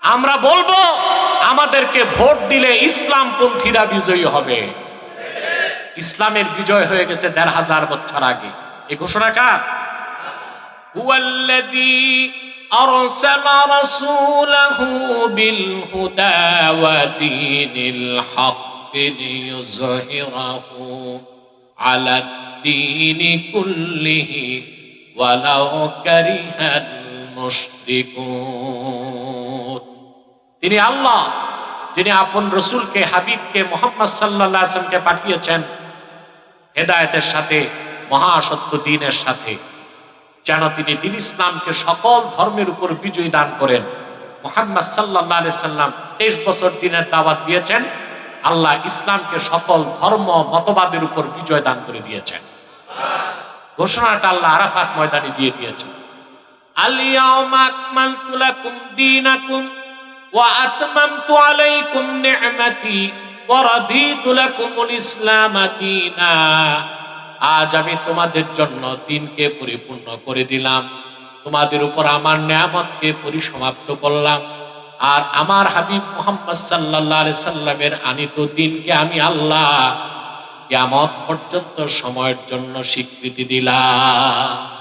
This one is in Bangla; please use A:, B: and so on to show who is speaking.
A: আমরা বলবো আমাদেরকে ভোট দিলে ইসলামপন্থীরা বিজয়ী হবে। ইসলামের বিজয় হয়ে গেছে ১৫০০ বছর আগে। এই ঘোষণা কার? হুয়াল্লাযী আরসালা রাসূলাহু বিল হুদা ওয়া দীনিল হক লিইয়ুযহিরাহু আলাদ দীনি কুল্লিহি ওয়ালাউ কারিহাল মুশরিকুন। তিনি আল্লাহ, যিনি আপন রসুলকে, হাবিবকে, মুহাম্মদ সাল্লাল্লাহু আলাইহি ওয়াসাল্লামকে পাঠিয়েছেন হেদায়েতের সাথে, মহাসত্য দ্বীনের সাথে, যেন তিনি দ্বীন ইসলামকে সকল ধর্মের উপর বিজয় দান করেন। মুহাম্মদ সাল্লাল্লাহু আলাইহি ওয়াসাল্লাম 23 বছর দ্বীনের দাওয়াত দিয়েছেন। আল্লাহ ইসলামকে সকল ধর্ম মতবাদের উপর বিজয় দান করে দিয়েছেন। ঘোষণাটা আল্লাহ আরাফাত ময়দানে দিয়ে দিয়েছেন। আল ইয়াউমা আকমালতু লাকুম দীনাকুম ওয়া আতমামতু আলাইকুম নি'মাতি ওয়া রাদিতু লাকুমুল ইসলাম দীনা। আজ আমি তোমাদের জন্য দ্বীনকে পরিপূর্ণ করে দিলাম, তোমাদের উপর আমার নিয়ামতকে পরিসমাপ্ত করলাম, আর আমার হাবিব মুহাম্মদ সাল্লাল্লাহু আলাইহি সাল্লামের আনিত দ্বীনকে আমি আল্লাহ কিয়ামত পর্যন্ত সময়ের জন্য স্বীকৃতি দিলাম।